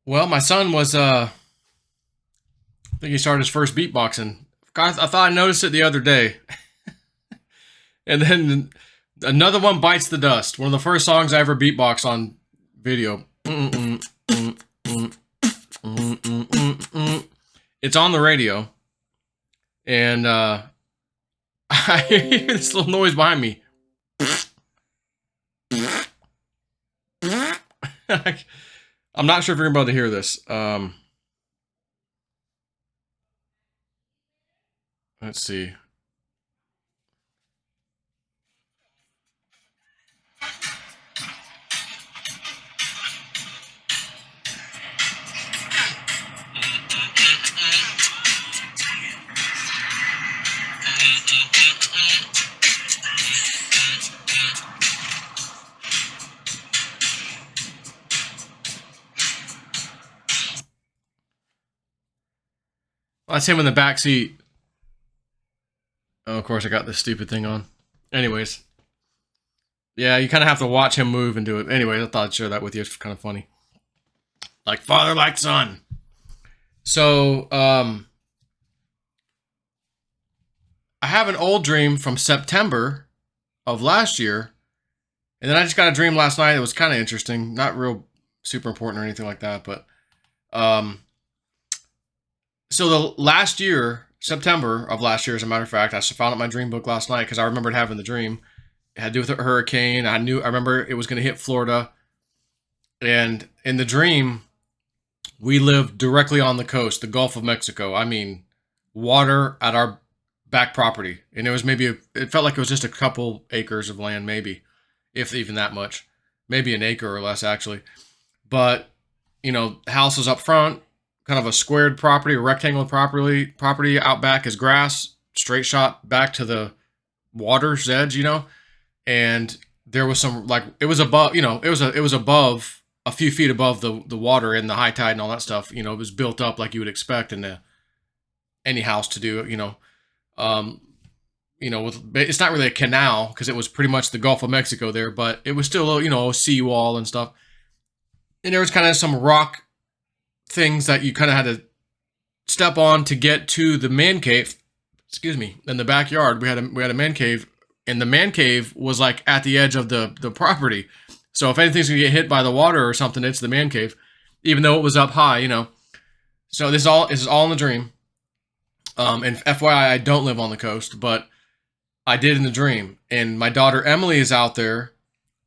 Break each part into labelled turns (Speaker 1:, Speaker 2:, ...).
Speaker 1: Well, my son was, I think he started his first beatboxing. I thought I noticed it the other day. And then another one bites the dust. One of the first songs I ever beatbox on video. It's on the radio. And I hear this little noise behind me. I'm not sure if you're about to hear this. Let's see. That's him in the back seat. Oh, of course, I got this stupid thing on. Anyways. Yeah, you kind of have to watch him move and do it. Anyways, I thought I'd share that with you. It's kind of funny. Like father, like son. So, I have an old dream from September of last year. And then I just got a dream last night. It was kind of interesting. Not real super important or anything like that. But, so the last year, September of last year, as a matter of fact, I found out my dream book last night because I remembered having the dream. It had to do with a hurricane. I remember it was going to hit Florida. And in the dream, we lived directly on the coast, the Gulf of Mexico. I mean, water at our back property. And it was it felt like it was just a couple acres of land, maybe, if even that much. Maybe an acre or less, actually. But, house is up front, kind of a squared property, a rectangular property. Out back is grass, straight shot back to the water's edge, and there was some, like, it was above, it was above, a few feet above the water and the high tide and all that stuff. It was built up like you would expect in any house to do, it's not really a canal because it was pretty much the Gulf of Mexico there, but it was still, a seawall and stuff. And there was kind of some rock things that you kind of had to step on to get to the man cave. Excuse me. In the backyard, we had a man cave, and the man cave was like at the edge of the property. So if anything's gonna get hit by the water or something, it's the man cave, even though it was up high, So this is all in the dream. And FYI, I don't live on the coast, but I did in the dream. And my daughter Emily is out there.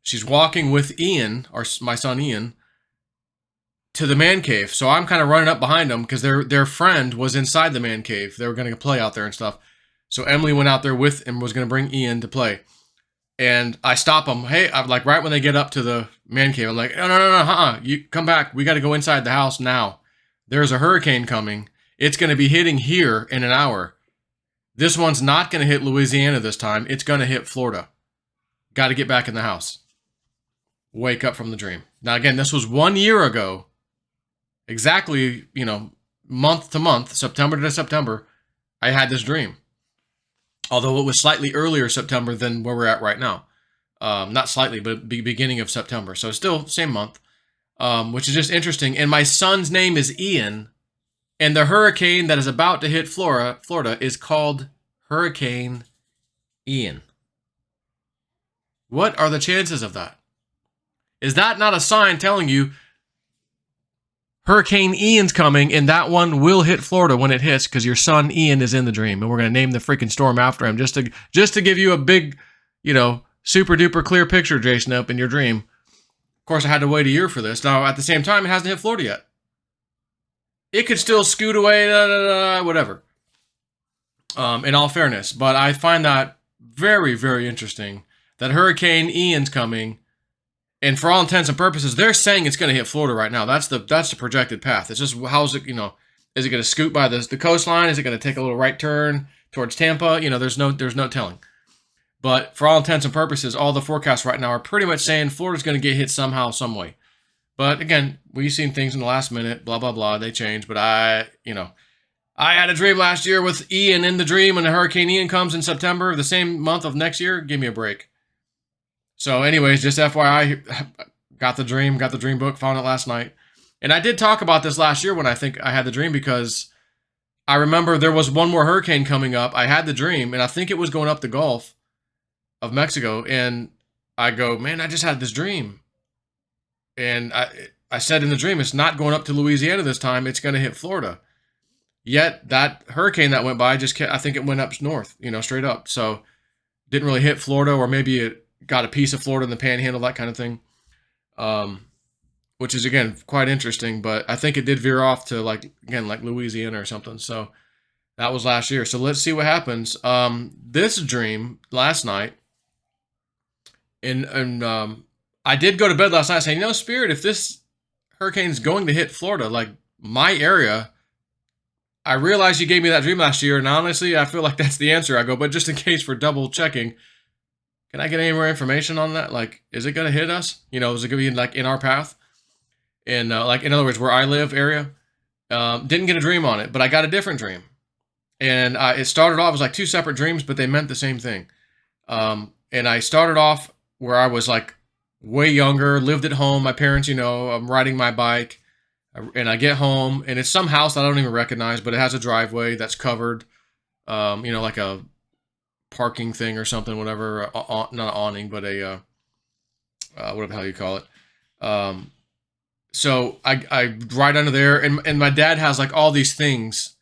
Speaker 1: She's walking with Ian, or my son Ian, to the man cave. So I'm kind of running up behind them because their friend was inside the man cave. They were going to play out there and stuff. So Emily went out there with and was going to bring Ian to play. And I stop them. Hey, I'm like, right when they get up to the man cave, I'm like, no, you come back. We got to go inside the house now. There's a hurricane coming. It's going to be hitting here in an hour. This one's not going to hit Louisiana this time. It's going to hit Florida. Got to get back in the house. Wake up from the dream. Now, again, this was 1 year ago. Exactly, month to month, September to September, I had this dream. Although it was slightly earlier September than where we're at right now. Not slightly, but beginning of September. So still same month, which is just interesting. And my son's name is Ian. And the hurricane that is about to hit Florida is called Hurricane Ian. What are the chances of that? Is that not a sign telling you Hurricane Ian's coming, and that one will hit Florida when it hits because your son Ian is in the dream, and we're going to name the freaking storm after him just to give you a big, super duper clear picture, Jason, up in your dream. Of course, I had to wait a year for this. Now, at the same time, it hasn't hit Florida yet. It could still scoot away, whatever. In all fairness, but I find that very, very interesting that Hurricane Ian's coming. And for all intents and purposes, they're saying it's going to hit Florida right now. That's the projected path. It's just, how's it, is it going to scoot by the coastline? Is it going to take a little right turn towards Tampa? There's no telling. But for all intents and purposes, all the forecasts right now are pretty much saying Florida's going to get hit somehow, some way. But again, we've seen things in the last minute, blah, blah, blah. They change. But I had a dream last year with Ian in the dream, and the Hurricane Ian comes in September, the same month of next year. Give me a break. So anyways, just FYI, got the dream book, found it last night. And I did talk about this last year when I think I had the dream, because I remember there was one more hurricane coming up. I had the dream, and I think it was going up the Gulf of Mexico. And I go, man, I just had this dream. And I said in the dream, it's not going up to Louisiana this time. It's going to hit Florida. Yet that hurricane that went by I think it went up north, straight up. So didn't really hit Florida, or maybe it got a piece of Florida in the panhandle, that kind of thing. Which is, again, quite interesting, but I think it did veer off to like Louisiana or something. So that was last year. So let's see what happens. This dream last night, and I did go to bed last night saying, Spirit, if this hurricane's going to hit Florida, like my area, I realized you gave me that dream last year, and honestly, I feel like that's the answer. I go, but just in case, for double checking, can I get any more information on that? Like, is it going to hit us? Is it going to be like in our path? And like, in other words, where I live area, didn't get a dream on it, but I got a different dream. And it started off as like two separate dreams, but they meant the same thing. And I started off where I was like way younger, lived at home. My parents, I'm riding my bike, and I get home, and it's some house that I don't even recognize, but it has a driveway that's covered, like a parking thing or something, whatever, not an awning, but a, whatever the hell you call it. So I ride under there, and my dad has like all these things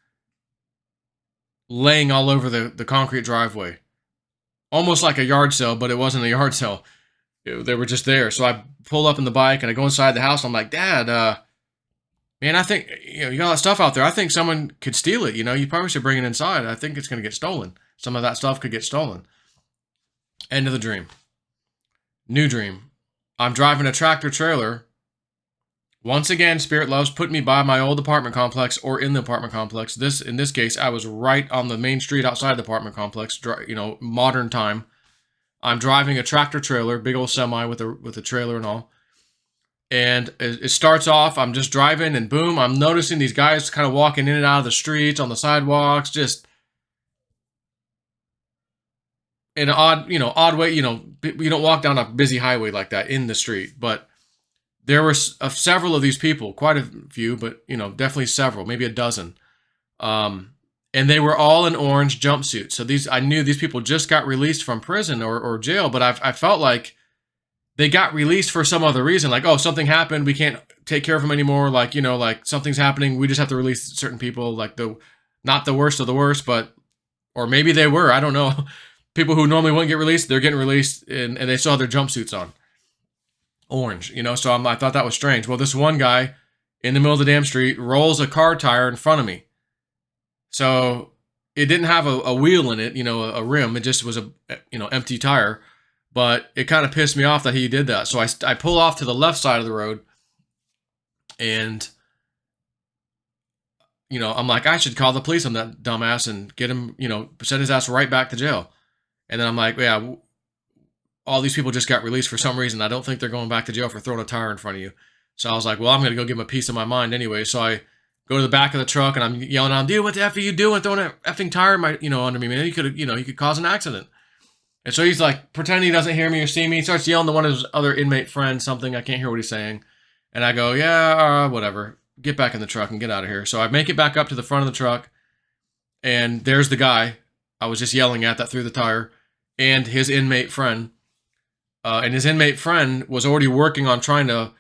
Speaker 1: laying all over the concrete driveway. Almost like a yard sale, but it wasn't a yard sale. They were just there. So I pull up in the bike, and I go inside the house, and I'm like, Dad, man, I think, you got all that stuff out there. I think someone could steal it. You probably should bring it inside. I think it's going to get stolen. Some of that stuff could get stolen. End of the dream. New dream. I'm driving a tractor trailer. Once again, Spirit loves putting me by my old apartment complex or in the apartment complex. In this case, I was right on the main street outside the apartment complex, modern time. I'm driving a tractor trailer, big old semi with a trailer and all. And it starts off, I'm just driving, and boom, I'm noticing these guys kind of walking in and out of the streets, on the sidewalks, just in an odd way. You don't walk down a busy highway like that in the street, but there were several of these people, quite a few, but, definitely several, maybe a dozen. And they were all in orange jumpsuits. So I knew these people just got released from prison or jail, but I felt like they got released for some other reason. Like, oh, something happened, we can't take care of them anymore. Like, like something's happening, we just have to release certain people, like not the worst of the worst, or maybe they were, I don't know. People who normally wouldn't get released, they're getting released, and they still have their jumpsuits on. Orange, so I thought that was strange. Well, this one guy in the middle of the damn street rolls a car tire in front of me. So it didn't have a wheel in it, a rim. It just was a, empty tire. But it kind of pissed me off that he did that. So I pull off to the left side of the road, and, I'm like, I should call the police on that dumbass and get him, send his ass right back to jail. And then I'm like, yeah, all these people just got released for some reason. I don't think they're going back to jail for throwing a tire in front of you. So I was like, well, I'm going to go give them a piece of my mind anyway. So I go to the back of the truck, and I'm yelling at him, dude, what the F are you doing throwing an effing tire under me, man? You could cause an accident. And so he's like, pretending he doesn't hear me or see me. He starts yelling to one of his other inmate friends something. I can't hear what he's saying. And I go, yeah, whatever. Get back in the truck and get out of here. So I make it back up to the front of the truck, and there's the guy I was just yelling at that threw the tire, and his inmate friend. And his inmate friend was already working on trying to,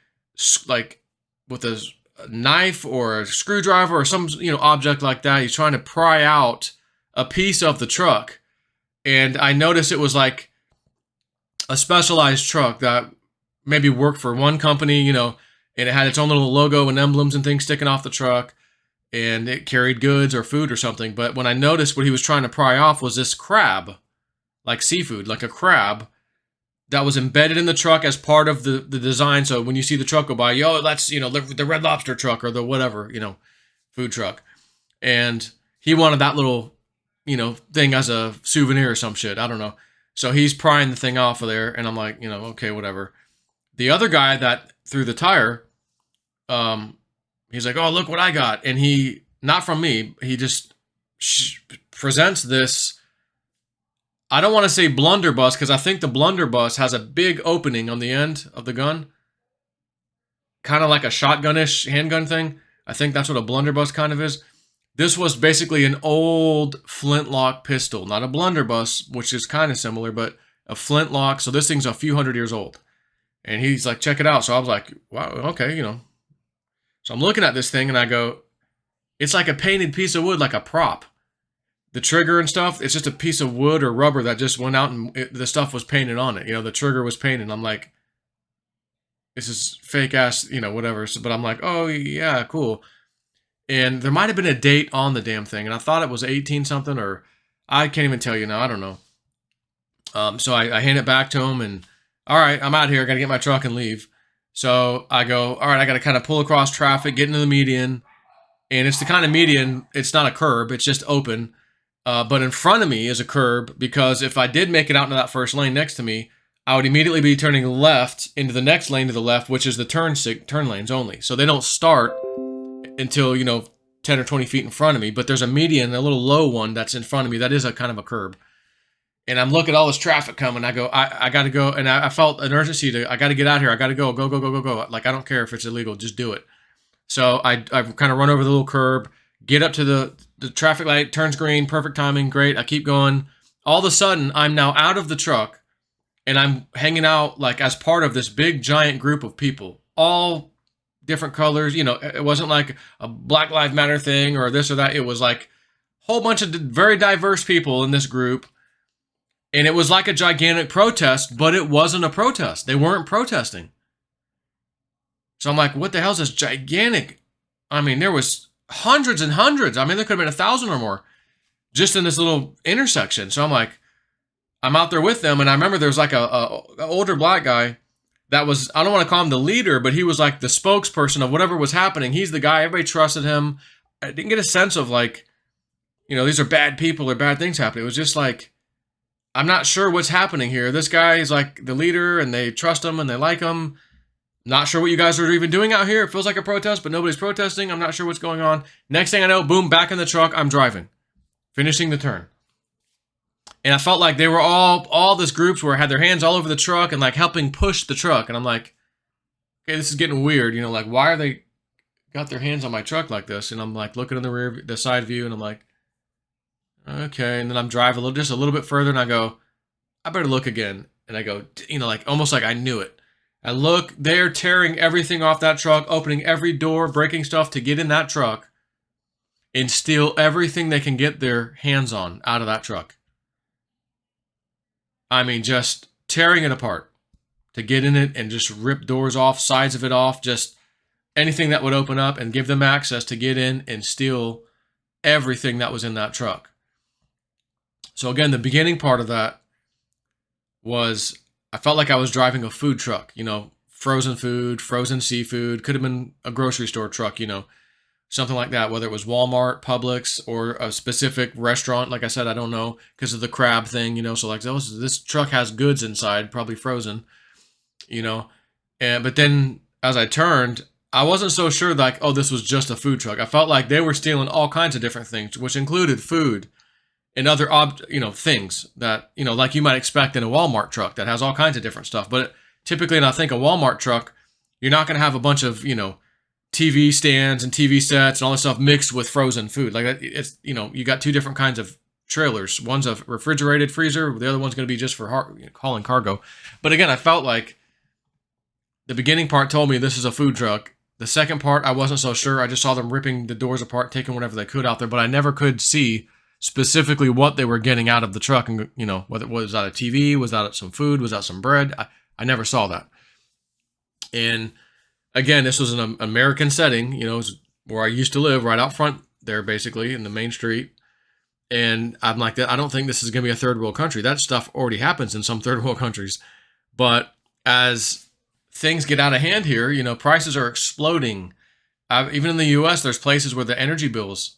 Speaker 1: like, with a knife or a screwdriver or some, object like that. He's trying to pry out a piece of the truck. And I noticed it was like a specialized truck that maybe worked for one company, and it had its own little logo and emblems and things sticking off the truck. And it carried goods or food or something. But when I noticed what he was trying to pry off was this crab, like seafood, like a crab, that was embedded in the truck as part of the design. So when you see the truck go by, yo, that's, the Red Lobster truck or the whatever, food truck. And he wanted that little, thing as a souvenir or some shit. I don't know. So he's prying the thing off of there, and I'm like, okay, whatever. The other guy that threw the tire, he's like, oh, look what I got. And he, not from me, he just presents this, I don't want to say blunderbuss, because I think the blunderbuss has a big opening on the end of the gun. kind of like a shotgun-ish handgun thing. I think that's what a blunderbuss kind of is. This was basically an old flintlock pistol, not a blunderbuss, which is kind of similar, but a flintlock. So this thing's a few hundred years old. And he's like, check it out. So I was like, wow, okay, So I'm looking at this thing and I go, it's like a painted piece of wood, like a prop. The trigger and stuff, it's just a piece of wood or rubber that just went out and the stuff was painted on it. The trigger was painted. I'm like, this is fake ass, whatever. So, but I'm like, oh yeah, cool. And there might have been a date on the damn thing. And I thought it was 18 something, or I can't even tell you now. I don't know. So I hand it back to him and, all right, I'm out here. I got to get my truck and leave. So I go, all right, I got to kind of pull across traffic, get into the median. And it's the kind of median, it's not a curb, it's just open. But in front of me is a curb, because if I did make it out into that first lane next to me, I would immediately be turning left into the next lane to the left, which is the turn lanes only. So they don't start until, 10 or 20 feet in front of me. But there's a median, a little low one that's in front of me. That is a kind of a curb. And I'm looking at all this traffic coming. I go, I got to go. And I felt an urgency I got to get out here. I got to go. Like, I don't care if it's illegal. Just do it. So I kind of run over the little curb, get up to the traffic light, turns green, perfect timing, great. I keep going. All of a sudden, I'm now out of the truck, and I'm hanging out like as part of this big giant group of people, all different colors. It wasn't like a Black Lives Matter thing or this or that. It was like a whole bunch of very diverse people in this group. And it was like a gigantic protest, but it wasn't a protest. They weren't protesting. So I'm like, what the hell is this gigantic? I mean, there was hundreds and hundreds. I mean, there could have been 1,000 or more just in this little intersection. So I'm like, I'm out there with them. And I remember there was like a older black guy that was, I don't want to call him the leader, but he was like the spokesperson of whatever was happening. He's the guy, everybody trusted him. I didn't get a sense of like, these are bad people or bad things happening. It was just like, I'm not sure what's happening here. This guy is like the leader and they trust him and they like him. Not sure what you guys are even doing out here. It feels like a protest, but nobody's protesting. I'm not sure what's going on. Next thing I know, boom, back in the truck. I'm driving, finishing the turn. And I felt like they were all this groups where had their hands all over the truck and like helping push the truck. And I'm like, okay, this is getting weird. Like, why are they got their hands on my truck like this? And I'm like looking in the side view and I'm like, okay. And then I'm driving just a little bit further and I go, I better look again. And I go, like almost like I knew it. I look, they're tearing everything off that truck, opening every door, breaking stuff to get in that truck and steal everything they can get their hands on out of that truck. I mean, just tearing it apart to get in it and just rip doors off, sides of it off, just anything that would open up and give them access to get in and steal everything that was in that truck. So again, the beginning part of that was, I felt like I was driving a food truck, frozen food, frozen seafood, could have been a grocery store truck, something like that, whether it was Walmart, Publix, or a specific restaurant. Like I said, I don't know because of the crab thing, so like this truck has goods inside, probably frozen, but then as I turned, I wasn't so sure like, oh, this was just a food truck. I felt like they were stealing all kinds of different things, which included food and other things that, like you might expect in a Walmart truck that has all kinds of different stuff. But typically, and I think a Walmart truck, you're not going to have a bunch of, TV stands and TV sets and all this stuff mixed with frozen food. Like it's, you got two different kinds of trailers. One's a refrigerated freezer. The other one's going to be just for hauling cargo. But again, I felt like the beginning part told me this is a food truck. The second part, I wasn't so sure. I just saw them ripping the doors apart, taking whatever they could out there, but I never could see specifically what they were getting out of the truck, and whether it was that a TV, was that some food, was that some bread. I never saw that. And again, this was an American setting, it was where I used to live, right out front there, basically in the main street. And I'm like, I don't think this is going to be a third world country. That stuff already happens in some third world countries. But as things get out of hand here, prices are exploding. Even in the U.S., there's places where the energy bills,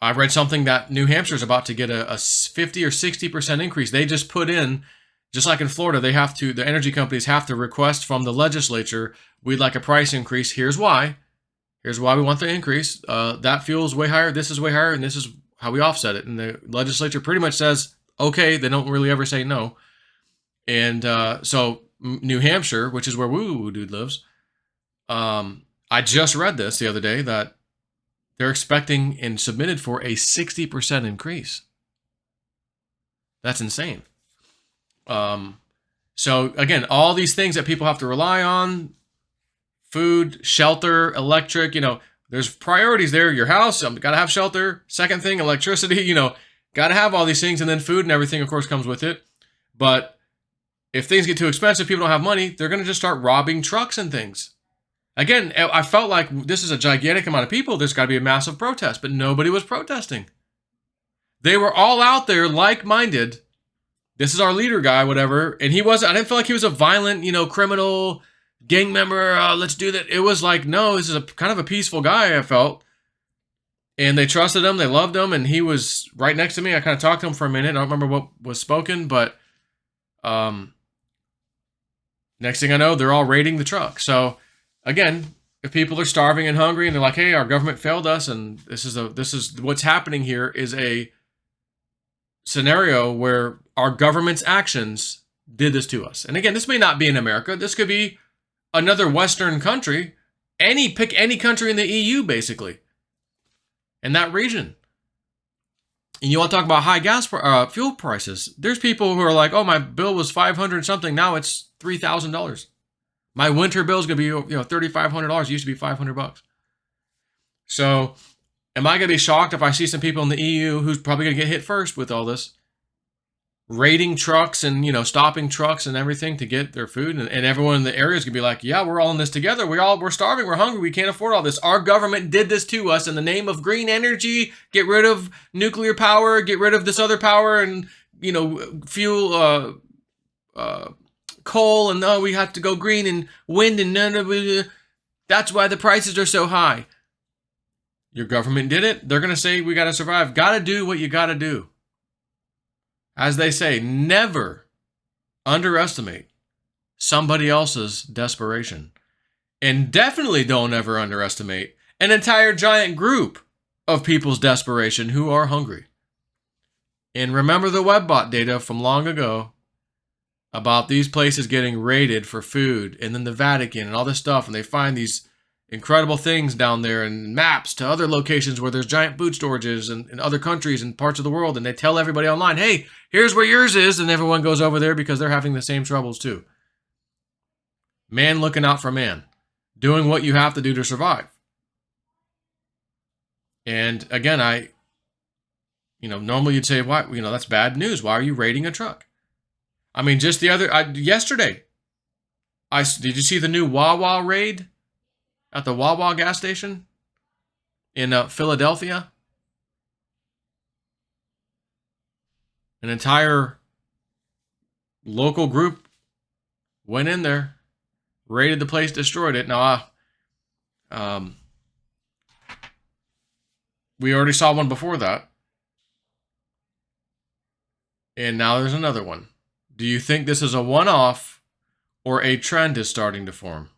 Speaker 1: I read something that New Hampshire is about to get a 50 or 60% increase. They just put in, just like in Florida, the energy companies have to request from the legislature, we'd like a price increase. Here's why. Here's why we want the increase. That fuel is way higher. This is way higher. And this is how we offset it. And the legislature pretty much says, okay, they don't really ever say no. And so New Hampshire, which is where Woo Woo Dude lives, I just read this the other day that they're expecting and submitted for a 60% increase. That's insane. So again, all these things that people have to rely on, food, shelter, electric, there's priorities there. Your house, got to have shelter. Second thing, electricity, got to have all these things. And then food and everything, of course, comes with it. But if things get too expensive, people don't have money, they're going to just start robbing trucks and things. Again, I felt like this is a gigantic amount of people. There's got to be a massive protest, but nobody was protesting. They were all out there like-minded. This is our leader guy, whatever. And I didn't feel like he was a violent, criminal gang member. Let's do that. It was like, no, this is a kind of a peaceful guy, I felt. And they trusted him. They loved him. And he was right next to me. I kind of talked to him for a minute. I don't remember what was spoken, but next thing I know, they're all raiding the truck. So again, if people are starving and hungry and they're like, hey, our government failed us, and this is what's happening here is a scenario where our government's actions did this to us. And again, this may not be in America. This could be another Western country. Pick any country in the EU, basically, in that region. And you want to talk about high gas fuel prices. There's people who are like, oh, my bill was $500 something. Now it's $3,000. My winter bill is going to be $3,500. It used to be $500. So am I going to be shocked if I see some people in the EU who's probably going to get hit first with all this? Raiding trucks and, stopping trucks and everything to get their food. And everyone in the area is going to be like, yeah, we're all in this together. We're starving. We're hungry. We can't afford all this. Our government did this to us in the name of green energy. Get rid of nuclear power. Get rid of this other power and, fuel, coal. And we have to go green and wind and none of it. That's why the prices are so high. Your government did it. They're going to say, we got to survive. Got to do what you got to do. As they say, never underestimate somebody else's desperation. And definitely don't ever underestimate an entire giant group of people's desperation who are hungry. And remember the WebBot data from long ago about these places getting raided for food, and then the Vatican and all this stuff, and they find these incredible things down there and maps to other locations where there's giant food storages in other countries and parts of the world, and they tell everybody online, hey, here's where yours is, and everyone goes over there because they're having the same troubles too. Man looking out for man, doing what you have to do to survive. And again, normally you'd say, why, that's bad news. Why are you raiding a truck? I mean, just yesterday, did you see the new Wawa raid at the Wawa gas station in Philadelphia? An entire local group went in there, raided the place, destroyed it. Now, we already saw one before that. And now there's another one. Do you think this is a one-off or a trend is starting to form?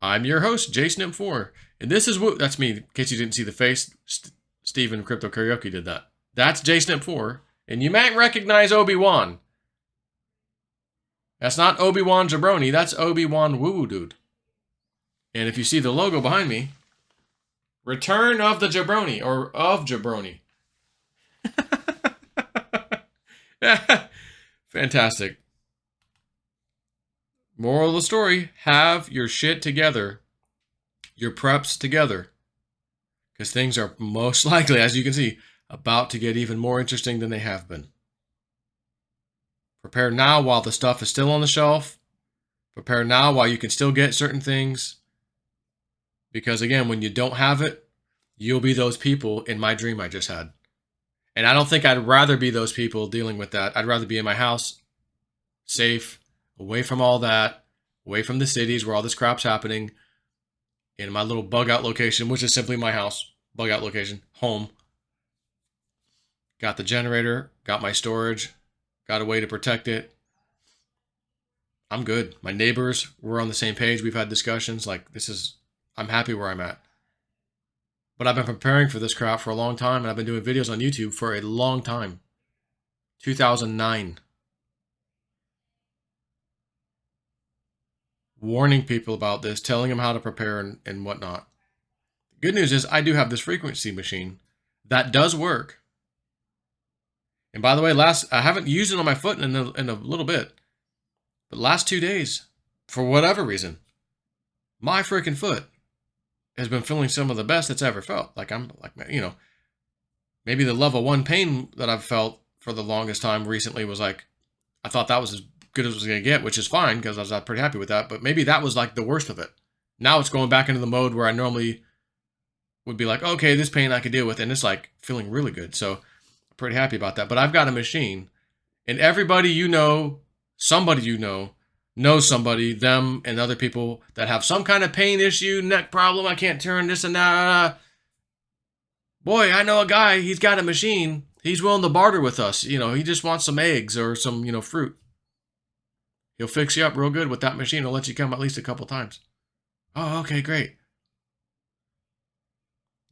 Speaker 1: I'm your host, JSnip4, and this is that's me. In case you didn't see the face, Steven Crypto Karaoke did that. That's JSnip4, and you might recognize Obi-Wan. That's not Obi-Wan Jabroni, that's Obi-Wan Woo-Woo Dude. And if you see the logo behind me, Return of the Jabroni, or of Jabroni. Fantastic. Moral of the story, have your shit together, your preps together, because things are most likely, as you can see, about to get even more interesting than they have been. Prepare now while the stuff is still on the shelf. Prepare now while you can still get certain things. Because again, when you don't have it, you'll be those people in my dream I just had. And I don't think I'd rather be those people dealing with that. I'd rather be in my house, safe, away from all that, away from the cities where all this crap's happening, in my little bug out location, which is simply my house, bug out location, home. Got the generator, got my storage, got a way to protect it. I'm good. My neighbors, we're on the same page. We've had discussions like I'm happy where I'm at. But I've been preparing for this crap for a long time, and I've been doing videos on YouTube for a long time. 2009. warning people about this, telling them how to prepare and whatnot. The good news is I do have this frequency machine that does work. And by the way, I haven't used it on my foot in a little bit, but last 2 days, for whatever reason, my freaking foot has been feeling some of the best it's ever felt. Like I'm like, you know, maybe the level 1 pain that I've felt for the longest time recently was like, I thought that was as good as it was going to get, which is fine because I was pretty happy with that. But maybe that was like the worst of it. Now it's going back into the mode where I normally would be like, okay, this pain I could deal with. And it's like feeling really good. So I'm pretty happy about that. But I've got a machine, and everybody you know, somebody you know, knows somebody, them and other people that have some kind of pain issue, neck problem, I can't turn this and that. Boy, I know a guy, he's got a machine. He's willing to barter with us. You know, he just wants some eggs or some, you know, fruit. He'll fix you up real good with that machine. He'll let you come at least a couple times. Oh, okay, great.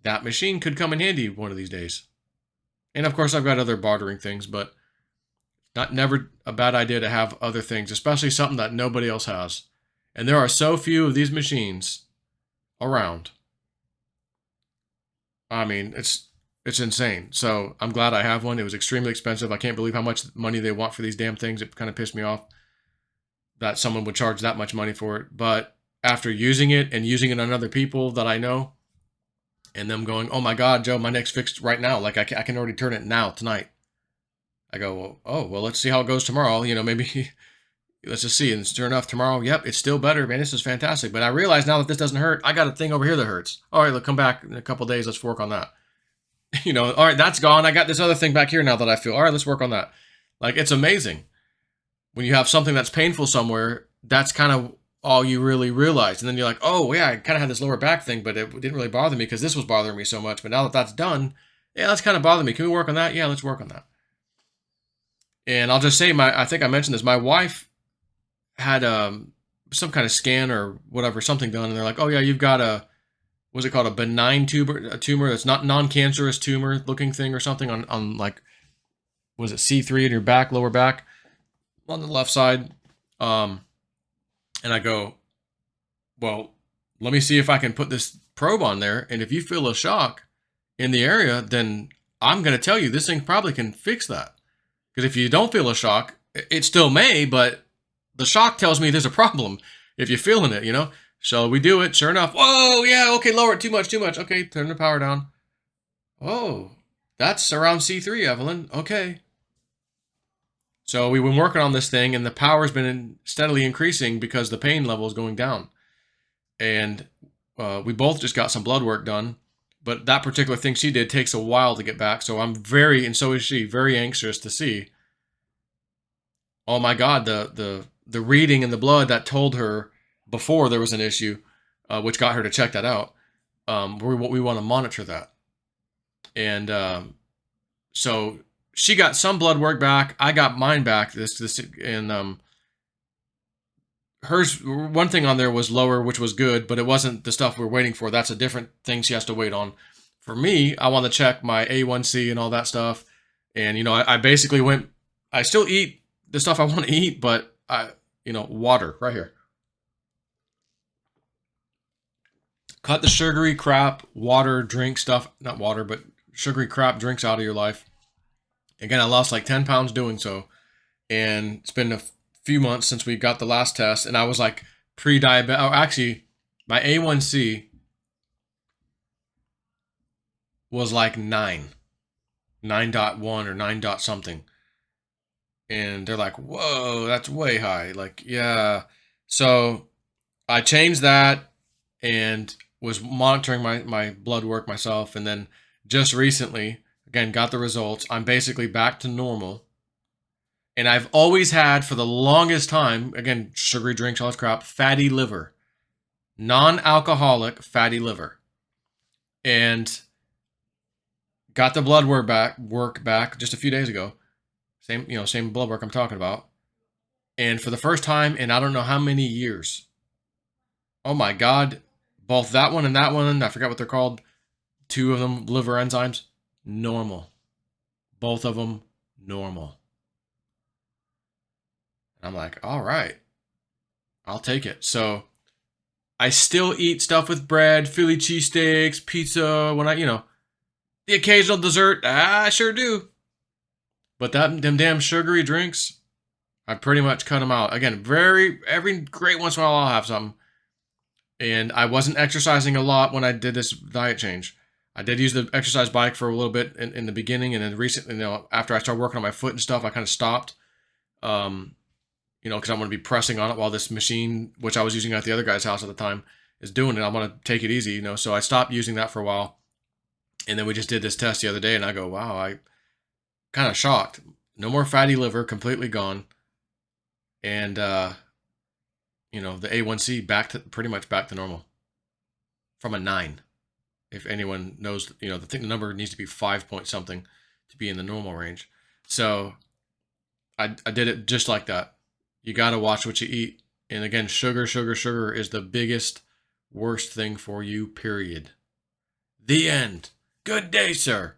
Speaker 1: That machine could come in handy one of these days. And of course, I've got other bartering things, but never a bad idea to have other things, especially something that nobody else has. And there are so few of these machines around. I mean, it's insane. So I'm glad I have one. It was extremely expensive. I can't believe how much money they want for these damn things. It kind of pissed me off that someone would charge that much money for it. But after using it and using it on other people that I know, and them going, oh my God, Joe, my neck's fixed right now. Like I can already turn it now, tonight. I go, well, let's see how it goes tomorrow. You know, maybe let's just see. And sure enough, tomorrow, yep, it's still better, man. This is fantastic. But I realize now that this doesn't hurt. I got a thing over here that hurts. All right, look, come back in a couple days. Let's work on that. You know, all right, that's gone. I got this other thing back here now that I feel. All right, let's work on that. Like, it's amazing. When you have something that's painful somewhere, that's kind of all you really realize. And then you're like, oh, yeah, I kind of had this lower back thing, but it didn't really bother me because this was bothering me so much. But now that that's done, yeah, that's kind of bothering me. Can we work on that? Yeah, let's work on that. And I'll just say, I think I mentioned this. My wife had some kind of scan or whatever, something done, and they're like, oh yeah, you've got what's it called, a benign tumor that's not non-cancerous tumor looking thing or something on like, was it C3 in your back, lower back, on the left side. And I go, well, let me see if I can put this probe on there, and if you feel a shock in the area, then I'm going to tell you this thing probably can fix that. Because if you don't feel a shock, it still may, but the shock tells me there's a problem if you're feeling it, you know? So we do it, sure enough. Whoa, yeah, okay, lower it, too much. Okay, turn the power down. Oh, that's around C3, Evelyn. Okay. So we've been working on this thing, and the power's been steadily increasing because the pain level is going down. And we both just got some blood work done. But that particular thing she did takes a while to get back. So I'm and so is she, very anxious to see. Oh my God, the reading in the blood that told her before there was an issue, which got her to check that out. We want to monitor that. And so she got some blood work back. I got mine back. And hers, one thing on there was lower, which was good, but it wasn't the stuff we're waiting for. That's a different thing she has to wait on. For me, I want to check my A1C and all that stuff. And, you know, I basically I still eat the stuff I want to eat, but water right here. Cut the sugary crap, water, drink stuff, not water, but sugary crap drinks out of your life. Again, I lost like 10 pounds doing so. And it's been a few months since we got the last test, and I was like pre-diabetic. Oh, actually, my A1C was like 9.1 or 9 dot something. And they're like, whoa, that's way high. Like, yeah. So I changed that and was monitoring my blood work myself. And then just recently, again, got the results. I'm basically back to normal. And I've always had, for the longest time, again, sugary drinks, all this crap, fatty liver. Non-alcoholic fatty liver. And got the blood work back just a few days ago. Same blood work I'm talking about. And for the first time in I don't know how many years, oh my God, both that one and that one, I forgot what they're called, 2 of them, liver enzymes, normal. Both of them, normal. I'm like, all right. I'll take it. So I still eat stuff with bread, Philly cheesesteaks, pizza, when the occasional dessert, I sure do. But them damn sugary drinks, I pretty much cut them out. Again, every great once in a while I'll have something. And I wasn't exercising a lot when I did this diet change. I did use the exercise bike for a little bit in the beginning, and then recently, after I started working on my foot and stuff, I kind of stopped. Because I'm going to be pressing on it while this machine, which I was using at the other guy's house at the time, is doing it. I'm going to take it easy, So I stopped using that for a while, and then we just did this test the other day, and I go, wow, I kind of shocked. No more fatty liver, completely gone, and the A1C pretty much back to normal from a 9. If anyone knows, I think the number needs to be 5 point something to be in the normal range. So I did it just like that. You got to watch what you eat. And again, sugar is the biggest, worst thing for you, period. The end. Good day, sir.